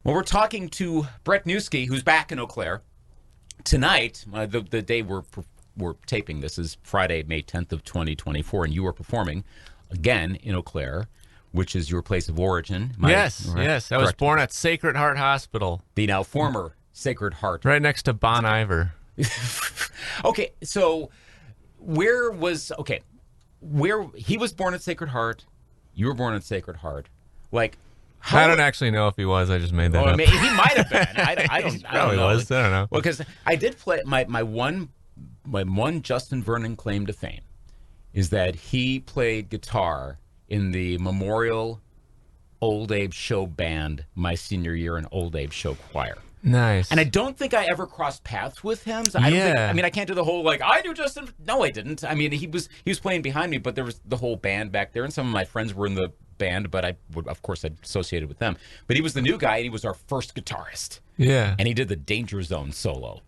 Well, we're talking to Brett Newski, who's back in Eau Claire. Tonight, the day we're taping this is Friday, May 10th of 2024, and you are performing again in Eau Claire, which is your place of origin. Yes. I was born at Sacred Heart Hospital. The now former Sacred Heart. Right next to Bon Iver. Okay, so where he was born at Sacred Heart, you were born at Sacred Heart. Like, I don't actually know if he was. I just made that up. I mean, he might have been. I don't know. Was. I don't know. Well, because I did play my one Justin Vernon claim to fame is that he played guitar in the Memorial Old Abe Show band my senior year in Old Abe Show choir. Nice. And I don't think I ever crossed paths with him. So I can't do the whole I do Justin. No, I didn't. I mean, he was playing behind me, but there was the whole band back there, and some of my friends were in the band, but I would, of course, associated with them. But he was the new guy, and he was our first guitarist. Yeah. And he did the Danger Zone solo.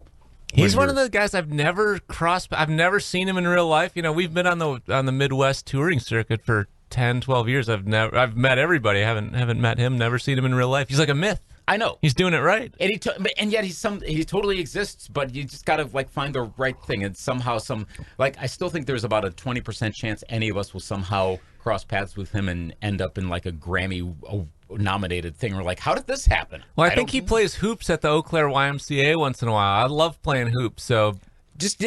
He's one of the guys I've never seen him in real life. You know, we've been on the Midwest touring circuit for 10, 12 years. I've met everybody. I haven't met him, never seen him in real life. He's like a myth. I know. He's doing it right. And yet he totally exists, but you just got to find the right thing. And somehow I still think there's about a 20% chance any of us will somehow cross paths with him and end up in a Grammy nominated thing. We're like, how did this happen? Well, I think he plays hoops at the Eau Claire YMCA once in a while. I love playing hoops, so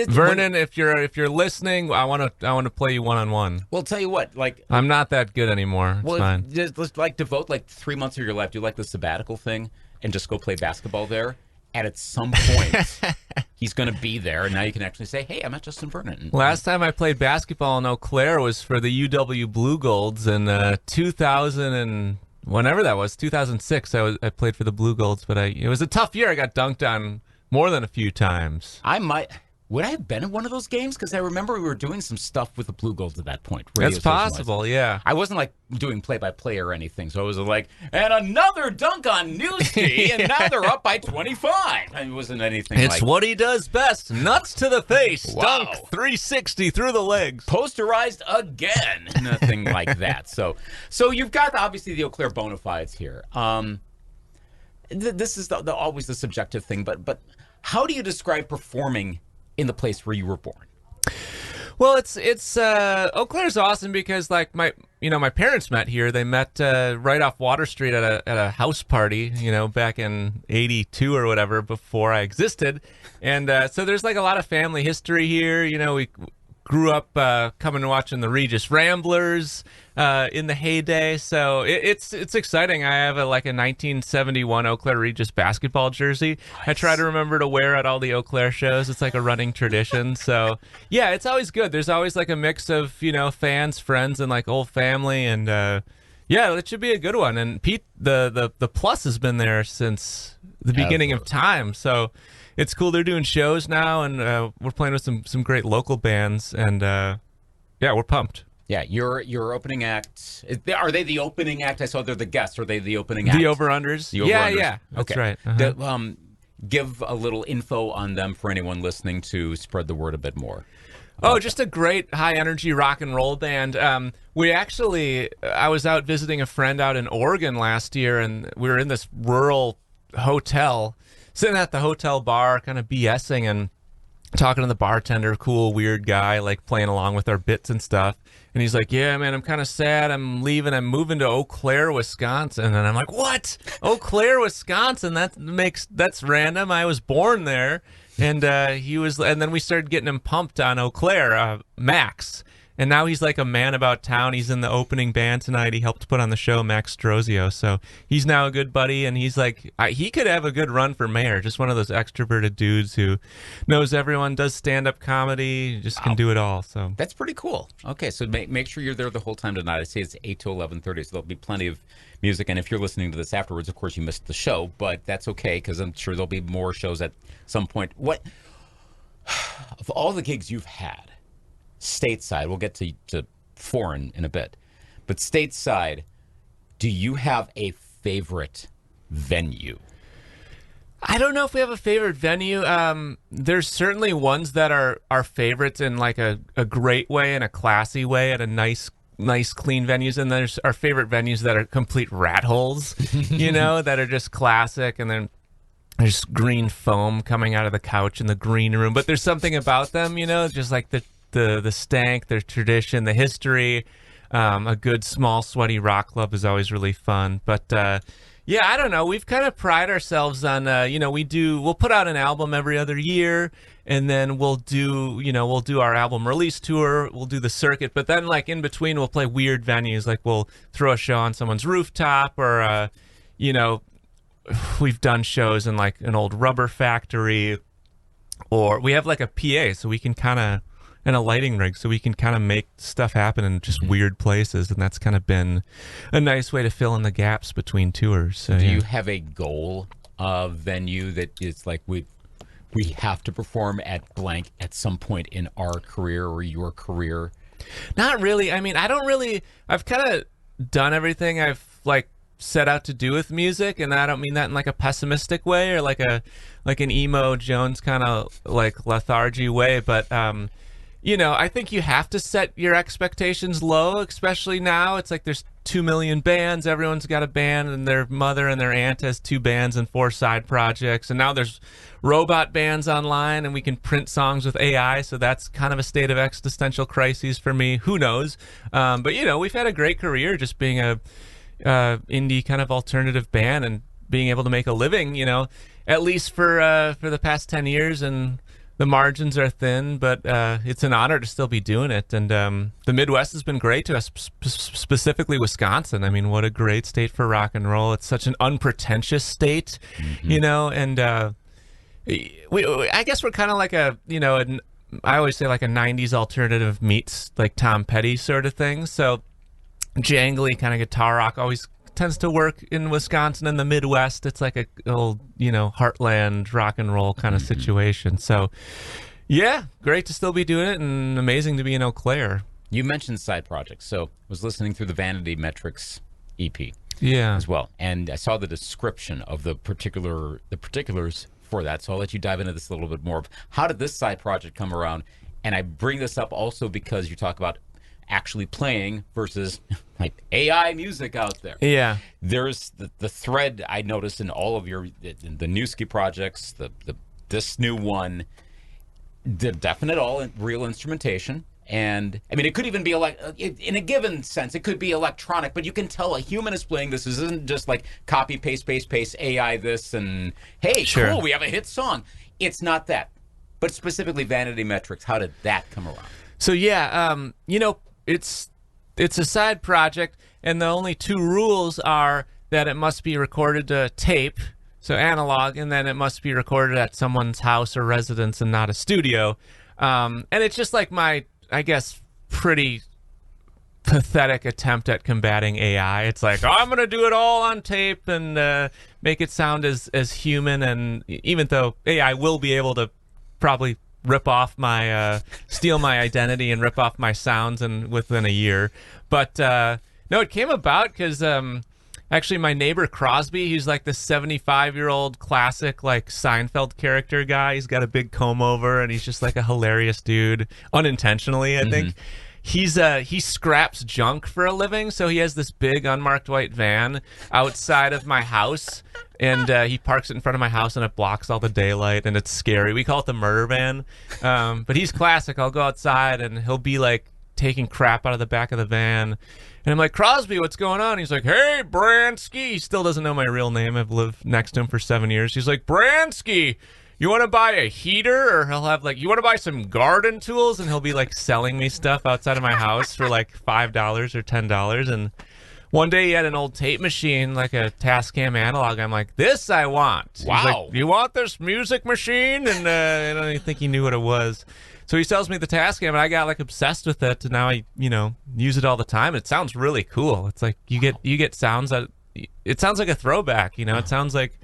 Vernon, if you're listening, I want to play you one-on-one. Well, tell you what, I'm not that good anymore. It's fine. Just devote 3 months of your life. Do the sabbatical thing and just go play basketball there. And at some point, he's going to be there, and now you can actually say, "Hey, I met Justin Vernon." Last time I played basketball in Eau Claire was for the UW Blue Golds in 2000 and whenever that was, 2006. I played for the Blue Golds, but it was a tough year. I got dunked on more than a few times. Would I have been at one of those games? Because I remember we were doing some stuff with the Blue Golds at that point. That's possible, yeah. I wasn't doing play-by-play or anything, so I was and another dunk on Newski, and now they're up by 25. It wasn't anything It's what he does best. Nuts to the face. Wow. Dunk 360 through the legs. Posterized again. Nothing like that. So you've got, obviously, the Eau Claire bona fides here. This is always the subjective thing, but how do you describe performing in the place where you were born? Well, it's Eau Claire's awesome because my parents met here. They met right off Water Street at a house party, back in '82 or whatever, before I existed, and so there's a lot of family history here. We grew up coming and watching the Regis Ramblers in the heyday, so it's exciting. I have a 1971 Eau Claire Regis basketball jersey. Nice. I try to remember to wear at all the Eau Claire shows. It's like a running tradition. So yeah, it's always good. There's always a mix of fans, friends, and old family, and yeah, it should be a good one. And Pete, the Plus has been there since the beginning of time, so it's cool. They're doing shows now, and we're playing with some great local bands, and yeah, we're pumped. Yeah, your opening act. Are they the opening act? I saw they're the guests. Are they the opening act? The over-unders? Yeah. That's okay. right. Uh-huh. Give a little info on them for anyone listening to spread the word a bit more. Just a great high-energy rock and roll band. I was out visiting a friend out in Oregon last year, and we were in this rural hotel, sitting at the hotel bar, kind of BSing and talking to the bartender, cool, weird guy, playing along with our bits and stuff. And he's like, yeah, man, I'm kind of sad. I'm leaving. I'm moving to Eau Claire, Wisconsin. And I'm like, what? Eau Claire, Wisconsin? That's random. I was born there. And and then we started getting him pumped on Eau Claire, Max. And now he's a man about town. He's in the opening band tonight. He helped put on the show, Max Strozio. So he's now a good buddy, and he's he could have a good run for mayor. Just one of those extroverted dudes who knows everyone, does stand-up comedy, just can do it all. So that's pretty cool. Okay, so make sure you're there the whole time tonight. I say it's 8 to 11:30, so there'll be plenty of music. And if you're listening to this afterwards, of course, you missed the show, but that's okay because I'm sure there'll be more shows at some point. What of all the gigs you've had stateside, we'll get to foreign in a bit, but stateside, do you have a favorite venue? I don't know if we have a favorite venue. There's certainly ones that are our favorites in a great way, in a classy way, at a nice nice, clean venues, and there's our favorite venues that are complete rat holes, that are just classic, and then there's green foam coming out of the couch in the green room. But there's something about them, just like the stank, their tradition, the history. A good, small, sweaty rock club is always really fun. But yeah, I don't know. We've kind of pride ourselves on, we'll put out an album every other year, and then we'll do our album release tour. We'll do the circuit, but then like in between, we'll play weird venues. Like we'll throw a show on someone's rooftop, or we've done shows in like an old rubber factory, or we have like a PA, so we can kind of, and a lighting rig, so we can kind of make stuff happen in just weird places, and that's kind of been a nice way to fill in the gaps between tours. So, do you have a goal venue that is like we have to perform at blank at some point in our career or your career? Not really. I mean, I've kind of done everything I've like set out to do with music, and I don't mean that in like a pessimistic way or like an emo Jones kind of like lethargy way, but I think you have to set your expectations low, especially now. It's like there's 2 million bands. Everyone's got a band, and their mother and their aunt has 2 bands and 4 side projects. And now there's robot bands online, and we can print songs with AI. So that's kind of a state of existential crises for me. Who knows? But, we've had a great career just being a indie kind of alternative band and being able to make a living, at least for the past 10 years. And the margins are thin, but it's an honor to still be doing it. And the Midwest has been great to us, specifically Wisconsin. I mean, what a great state for rock and roll. It's such an unpretentious state, and I guess we're kind of like I always say like a 90s alternative meets like Tom Petty sort of thing. So jangly kind of guitar rock always tends to work in Wisconsin and the Midwest. It's like a old, heartland rock and roll kind of situation. So, yeah, great to still be doing it, and amazing to be in Eau Claire. You mentioned side projects, so I was listening through the Vanity Metrics EP, as well, and I saw the description of the particulars for that. So I'll let you dive into this a little bit more. How did this side project come around? And I bring this up also because you talk about actually playing versus like AI music out there. Yeah. There's the thread I noticed in all of the Newski projects, this new one, the definite real instrumentation. And I mean, it could even be in a given sense, it could be electronic, but you can tell a human is playing this. This isn't just like copy, paste, AI this, and hey, sure, cool, we have a hit song. It's not that. But specifically Vanity Metrics, how did that come around? So yeah, it's a side project, and the only 2 rules are that it must be recorded to tape, so analog, and then it must be recorded at someone's house or residence and not a studio. And it's just like my, I guess, pretty pathetic attempt at combating AI. It's like, I'm going to do it all on tape and make it sound as human, and even though AI will be able to probably rip off steal my identity and rip off my sounds within a year. But no, it came about because actually my neighbor Crosby, he's like this 75-year-old classic like Seinfeld character guy. He's got a big comb over, and he's just like a hilarious dude, unintentionally, I think. He scraps junk for a living, so he has this big unmarked white van outside of my house, and he parks it in front of my house, and it blocks all the daylight, and it's scary. We call it the murder van, but he's classic. I'll go outside, and he'll be like taking crap out of the back of the van, and I'm like, Crosby, what's going on? He's like, hey, Bransky. He still doesn't know my real name. I've lived next to him for 7 years. He's like, Bransky, you want to buy a heater? Or he'll have like, you want to buy some garden tools? And he'll be like selling me stuff outside of my house for like $5 or $10. And one day he had an old tape machine, like a Tascam analog. I'm like, this I want. Wow. He's like, you want this music machine? And I don't even think he knew what it was. So he sells me the Tascam, and I got like obsessed with it, and now I, use it all the time. It sounds really cool. It's like you get sounds that it sounds like a throwback. It sounds like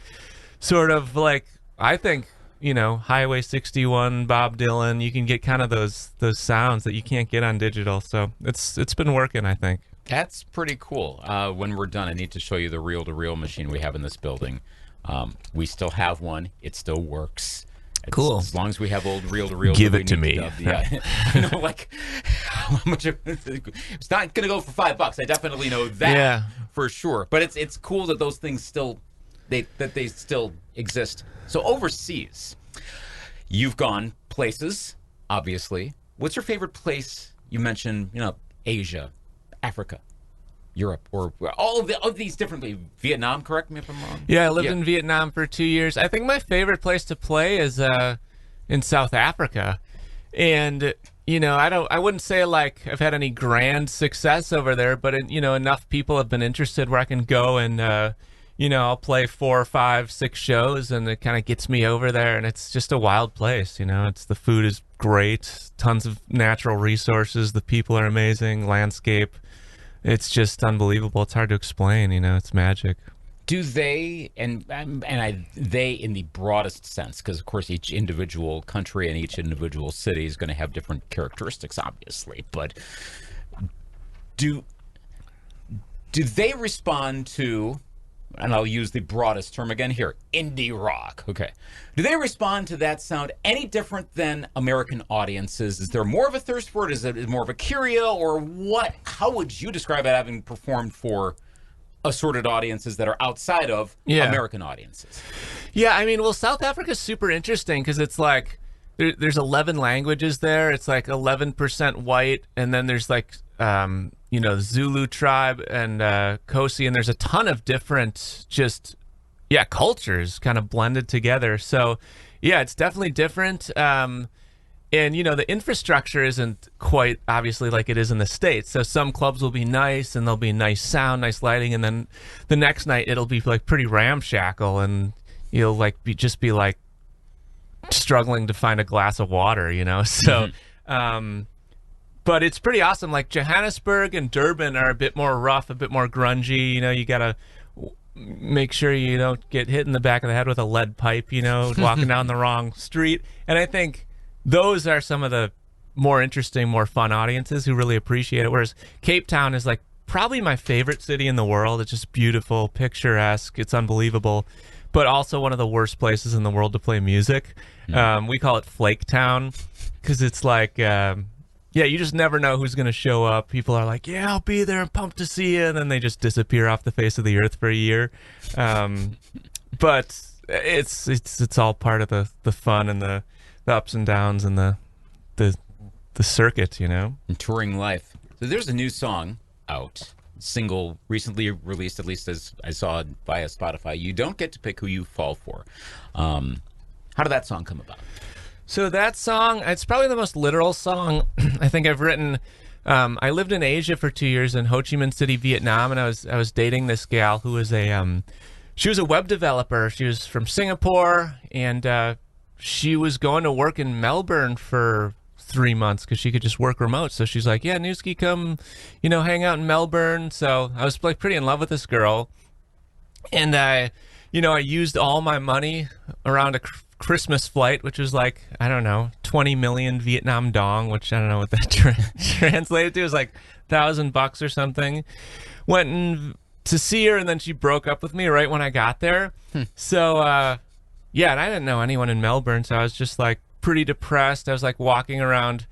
sort of like, I think, Highway 61, Bob Dylan. You can get kind of those sounds that you can't get on digital. So it's been working, I think. That's pretty cool. When we're done, I need to show you the reel-to-reel machine we have in this building. We still have one. It still works. Cool. As long as we have old reel-to-reel. Give it to me. Yeah. how much it's not going to go for $5. I definitely know that for sure. But it's cool that those things still they still exist. So overseas, you've gone places, obviously. What's your favorite place? You mentioned, Asia, Africa, Europe, or all of these differently. Vietnam, correct me if I'm wrong. Yeah, I lived in Vietnam for 2 years. I think my favorite place to play is in South Africa. And I wouldn't say like I've had any grand success over there, but enough people have been interested where I can go and I'll play 4, 5, 6 shows, and it kind of gets me over there. And it's just a wild place. The food is great, tons of natural resources, the people are amazing, landscape. It's just unbelievable. It's hard to explain. It's magic. Do they, they in the broadest sense, because of course each individual country and each individual city is going to have different characteristics, obviously, but do they respond to, and I'll use the broadest term again here, indie rock, okay. Do they respond to that sound any different than American audiences? Is there more of a thirst for it? Is it more of a curio, or what? How would you describe it, having performed for assorted audiences that are outside of American audiences? Yeah, South Africa's super interesting because it's like there's 11 languages there. It's like 11% white, and then there's like Zulu tribe and Kosi, and there's a ton of different cultures kind of blended together. So yeah, it's definitely different. And, the infrastructure isn't quite obviously like it is in the States. So some clubs will be nice and there'll be nice sound, nice lighting. And then the next night it'll be like pretty ramshackle, and you'll like be struggling to find a glass of water, So, but it's pretty awesome. Like Johannesburg and Durban are a bit more rough, a bit more grungy. You got to make sure you don't get hit in the back of the head with a lead pipe, walking down the wrong street. And I think those are some of the more interesting, more fun audiences who really appreciate it. Whereas Cape Town is like probably my favorite city in the world. It's just beautiful, picturesque. It's unbelievable, but also one of the worst places in the world to play music. We call it Flake Town because it's like, you just never know who's going to show up. People are like, yeah, I'll be there. I'm pumped to see you. And then they just disappear off the face of the earth for a year. But it's all part of the fun and the ups and downs and the circuit, And touring life. So there's a new song out, single recently released, at least as I saw it via Spotify. You don't get to pick who you fall for. How did that song come about? So that song, it's probably the most literal song I think I've written. I lived in Asia for 2 years in Ho Chi Minh City, Vietnam, and I was dating this gal who was she was a web developer. She was from Singapore, and she was going to work in Melbourne for 3 months because she could just work remote. So she's like, yeah, Newski, come, hang out in Melbourne. So I was like pretty in love with this girl. And I used all my money around a Christmas flight, which was like, I don't know, 20 million Vietnam dong, which I don't know what that translated to. It was like $1,000 or something. Went to see her, and then she broke up with me right when I got there. So, and I didn't know anyone in Melbourne, so I was just like pretty depressed. I was like walking around,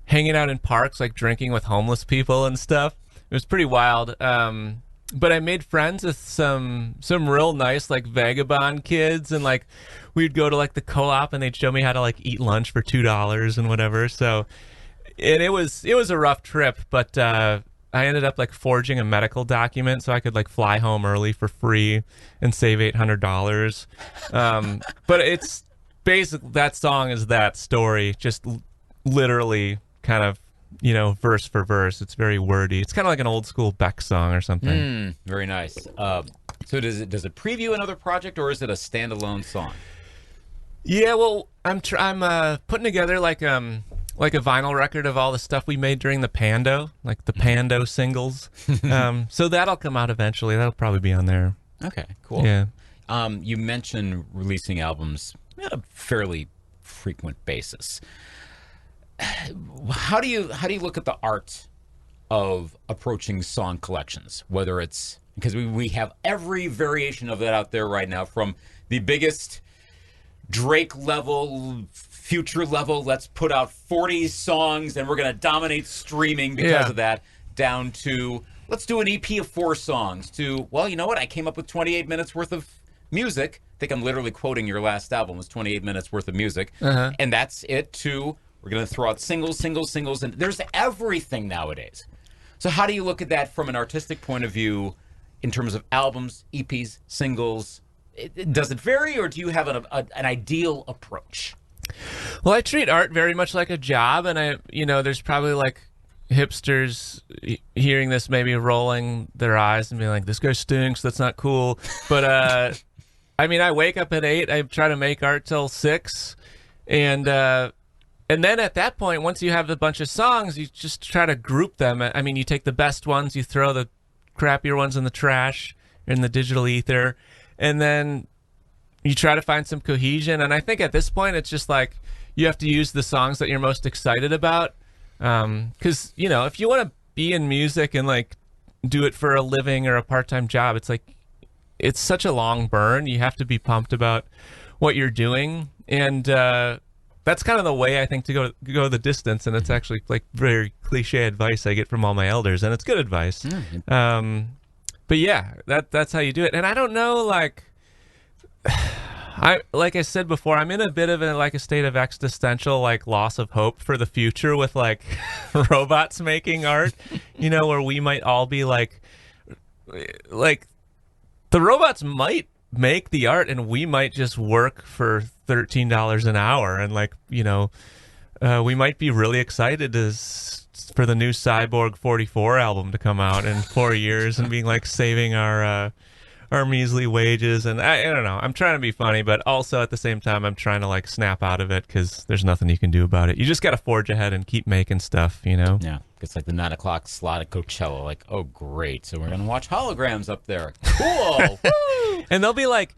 hanging out in parks, like drinking with homeless people and stuff. It was pretty wild. But I made friends with some real nice like vagabond kids, and like we'd go to like the co-op and they'd show me how to like eat lunch for $2 and whatever. So, and it was a rough trip, but I ended up like forging a medical document so I could like fly home early for free and save $800. But it's basically, that song is that story, just literally kind of, verse for verse. It's very wordy. It's kind of like an old school Beck song or something. Very nice. So does it preview another project, or is it a standalone song? Yeah, well, I'm putting together like a vinyl record of all the stuff we made during the Pando, like the Pando singles. So that'll come out eventually. That'll probably be on there. Okay, cool. Yeah. You mentioned releasing albums on a fairly frequent basis. How do you look at the art of approaching song collections? Whether it's because we have every variation of that out there right now, from the biggest Drake level, Future level, let's put out 40 songs and we're going to dominate streaming because of that, down to let's do an EP of 4 songs, to, well, you know what? I came up with 28 minutes worth of music. I think I'm literally quoting your last album, was 28 minutes worth of music. And that's it, to we're going to throw out singles, and there's everything nowadays. So how do you look at that from an artistic point of view in terms of albums, EPs, singles? Does it vary, or do you have an ideal approach? Well, I treat art very much like a job, and there's probably like hipsters hearing this maybe rolling their eyes and being like, this guy stinks, that's not cool. But I mean, I wake up at 8, I try to make art till 6, and then at that point, once you have a bunch of songs, you just try to group them. I mean, you take the best ones, you throw the crappier ones in the trash, in the digital ether, and then you try to find some cohesion. And I think at this point, it's just like you have to use the songs that you're most excited about. Because, if you want to be in music and like do it for a living or a part-time job, it's like, it's such a long burn. You have to be pumped about what you're doing. And that's kind of the way I think to go the distance. And it's actually like very cliche advice I get from all my elders, and it's good advice. But yeah, that's how you do it. And I don't know, like I said before, I'm in a bit of a state of existential like loss of hope for the future with like robots making art, where we might all be like the robots might make the art and we might just work for $13 an hour, and we might be really excited for the new Cyborg 44 album to come out in 4 years and being like saving our measly wages. And I don't know, I'm trying to be funny, but also at the same time I'm trying to like snap out of it, because there's nothing you can do about it. You just got to forge ahead and keep making stuff. Yeah, it's like the 9 o'clock slot at Coachella, like, oh great, so we're gonna watch holograms up there, cool. And they'll be like,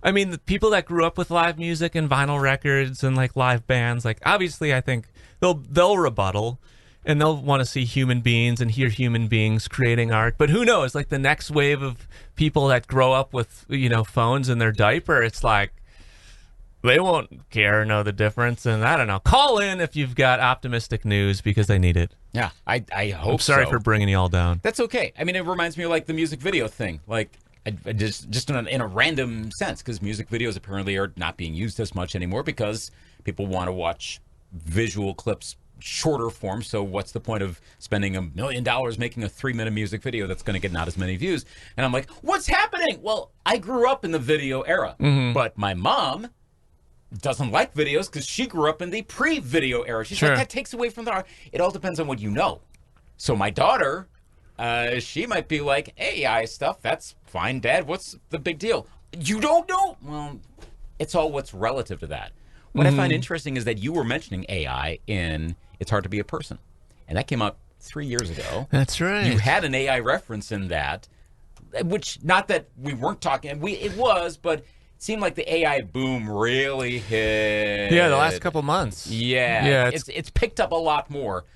I mean, the people that grew up with live music and vinyl records and like live bands, like obviously I think they'll rebuttal and they'll want to see human beings and hear human beings creating art. But who knows, like the next wave of people that grow up with, phones in their diaper, it's like they won't care or know the difference. And I don't know, call in if you've got optimistic news, because I need it. Yeah, I hope I'm sorry so. for bringing you all down. That's okay. I mean, it reminds me of like the music video thing, like I just in a random sense, because music videos apparently are not being used as much anymore because people want to watch visual clips shorter form. So what's the point of spending $1 million making a 3-minute music video that's going to get not as many views? And I'm like, what's happening? Well, I grew up in the video era, but my mom doesn't like videos because she grew up in the pre-video era. She's like, that takes away from the art. It all depends on what you know. So my daughter, she might be like, AI stuff, that's fine, Dad. What's the big deal? You don't know? Well, it's all what's relative to that. What I find interesting is that you were mentioning AI in It's Hard to Be a Person. And that came out 3 years ago. That's right. You had an AI reference in that, which, not that we weren't talking, it was, but it seemed like the AI boom really hit. Yeah, the last couple months. Yeah. It's picked up a lot more.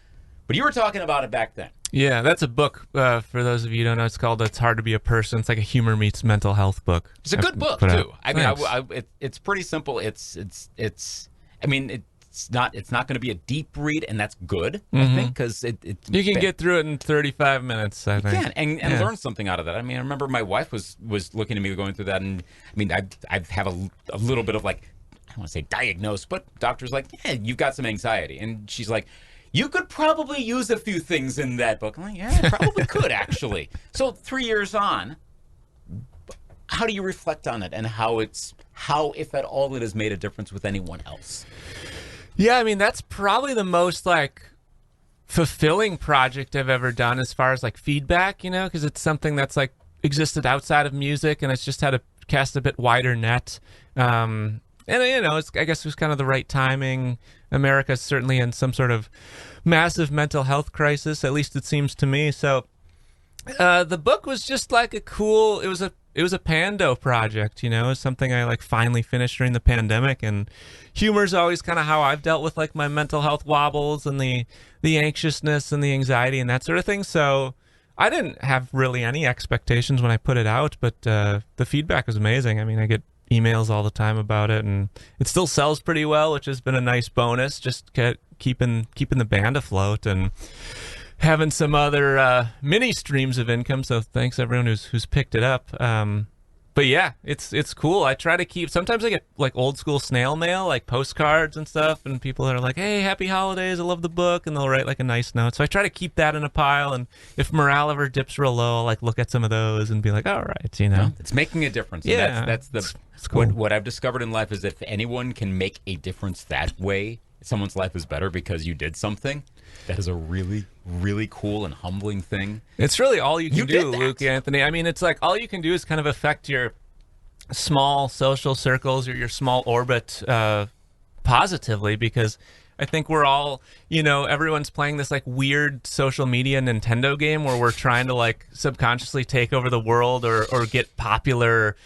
But you were talking about it back then. Yeah, that's a book, for those of you who don't know. It's called It's Hard to Be a Person. It's like a humor meets mental health book. It's a good book, too. I mean, it's pretty simple. It's not going to be a deep read, and that's good, I think, because you can get through it in 35 minutes, I think. You can, and learn something out of that. I mean, I remember my wife was looking at me going through that, and I mean, I have a little bit of like, I don't want to say diagnosed, but doctor's like, yeah, you've got some anxiety. And she's like, you could probably use a few things in that book. I'm like, yeah, I probably could, actually. So 3 years on, how do you reflect on it, and how, if at all, it has made a difference with anyone else? Yeah, I mean, that's probably the most like fulfilling project I've ever done as far as like feedback, because it's something that's like existed outside of music, and it's just had to cast a bit wider net. And I guess it was kind of the right timing. America's certainly in some sort of massive mental health crisis, at least it seems to me. So the book was just like it was a Pando project, it was something I like finally finished during the pandemic. And humor is always kind of how I've dealt with like my mental health wobbles and the anxiousness and the anxiety and that sort of thing. So I didn't have really any expectations when I put it out, but the feedback was amazing. I mean, I get emails all the time about it, and it still sells pretty well, which has been a nice bonus. Just keeping the band afloat and having some other mini streams of income. So thanks everyone who's picked it up. But yeah, it's cool. I try to keep. Sometimes I get like old school snail mail, like postcards and stuff, and people that are like, "Hey, happy holidays! I love the book," and they'll write like a nice note. So I try to keep that in a pile. And if morale ever dips real low, I'll like look at some of those and be like, "All right, you know, well, it's making a difference." Yeah, and that's it's cool. What I've discovered in life is if anyone can make a difference that way, someone's life is better because you did something. That is a really, really cool and humbling thing. It's really all you can do, did that. Luke Anthony. I mean, it's like all you can do is kind of affect your small social circles or your small orbit positively, because I think we're all, you know, everyone's playing this like weird social media Nintendo game where we're trying to like subconsciously take over the world or get popular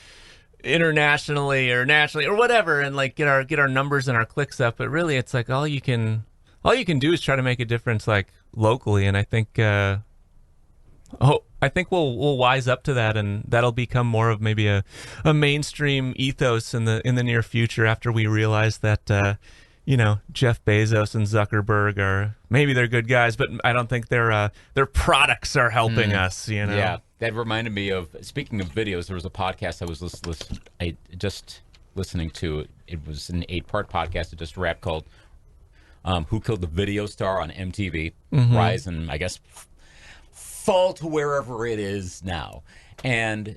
internationally or nationally or whatever, and like get our numbers and our clicks up. But really, it's like all you can do is try to make a difference like locally. And I think we'll wise up to that, and that'll become more of maybe a mainstream ethos in the near future, after we realize that you know, Jeff Bezos and Zuckerberg they're good guys, but I don't think their products are helping us, you know. Yeah, that reminded me of, speaking of videos, there was a podcast I was just listening to. It was an 8-part podcast that just wrapped, called Who Killed the Video Star on MTV, Rise and, I guess, fall to wherever it is now. And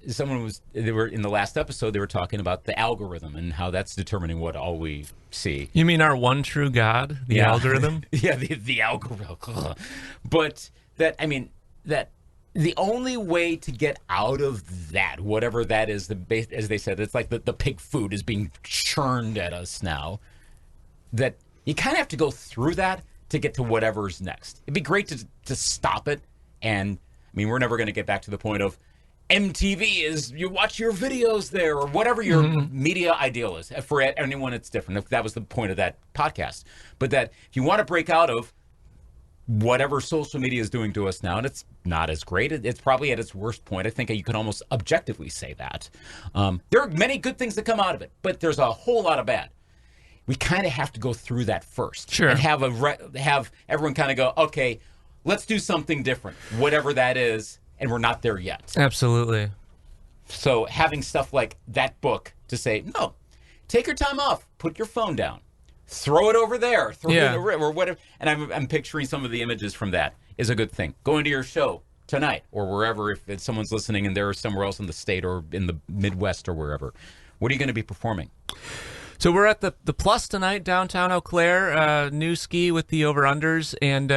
they were in the last episode, they were talking about the algorithm and how that's determining what all we see. You mean our one true God, the algorithm? Yeah, the algorithm. But that the only way to get out of that, whatever that is, as they said, it's like the pig food is being churned at us now, that you kind of have to go through that to get to whatever's next. It'd be great to stop it. And I mean, we're never going to get back to the point of MTV is you watch your videos there, or whatever your media ideal is. For anyone, it's different. That was the point of that podcast. But that if you want to break out of whatever social media is doing to us now, and it's not as great, it's probably at its worst point. I think you could almost objectively say that. There are many good things that come out of it, but there's a whole lot of bad. We kind of have to go through that first. Sure. And have everyone kind of go, okay, let's do something different, whatever that is, and we're not there yet. Absolutely. So having stuff like that book to say, no, take your time off, put your phone down, throw it over there, throw it in the river, or whatever. And I'm picturing some of the images from that is a good thing. Going to your show tonight, or wherever, if someone's listening and they're somewhere else in the state or in the Midwest or wherever, what are you going to be performing? So we're at the Plus tonight, downtown Eau Claire, Newski with the over-unders. And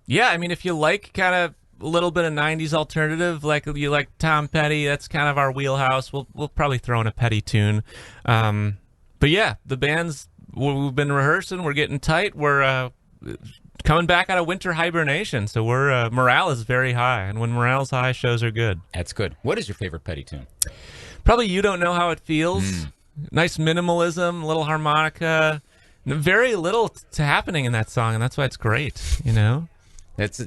yeah, I mean, if you like kind of a little bit of 90s alternative, like you like Tom Petty, that's kind of our wheelhouse. We'll probably throw in a Petty tune. But yeah, the band's, we've been rehearsing, we're getting tight, we're coming back out of winter hibernation, so we're morale is very high, and when morale's high, shows are good. That's good. What is your favorite Petty tune? Probably You Don't Know How It Feels. Nice minimalism, little harmonica, very little to happening in that song, and that's why it's great, you know? It's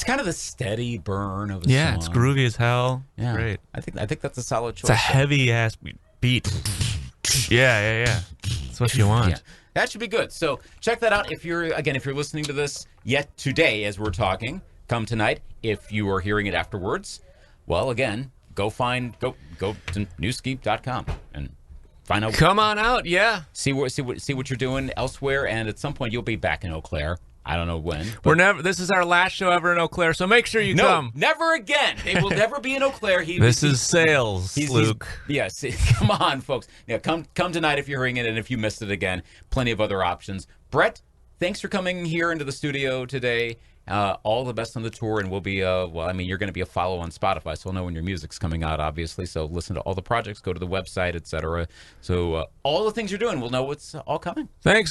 kind of the steady burn of a song. Yeah, it's groovy as hell. Yeah. Great. I think that's a solid choice. It's a heavy ass beat. Yeah. That's what you want. Yeah. That should be good. So check that out. If you're listening to this yet today as we're talking, come tonight. If you are hearing it afterwards, well, again, go to newski.com and find out. Come on out, yeah. See what you're doing elsewhere, and at some point you'll be back in Eau Claire. I don't know when. This is our last show ever in Eau Claire, so make sure you come. Never again. They will never be in Eau Claire. This is sales, Luke. Yes, come on, folks. Yeah, come tonight if you're hearing it, and if you missed it again, plenty of other options. Brett, thanks for coming here into the studio today. All the best on the tour, and we'll be, you're going to be a follow on Spotify, so we'll know when your music's coming out, obviously. So listen to all the projects, go to the website, etc. So all the things you're doing, we'll know what's all coming. Thanks.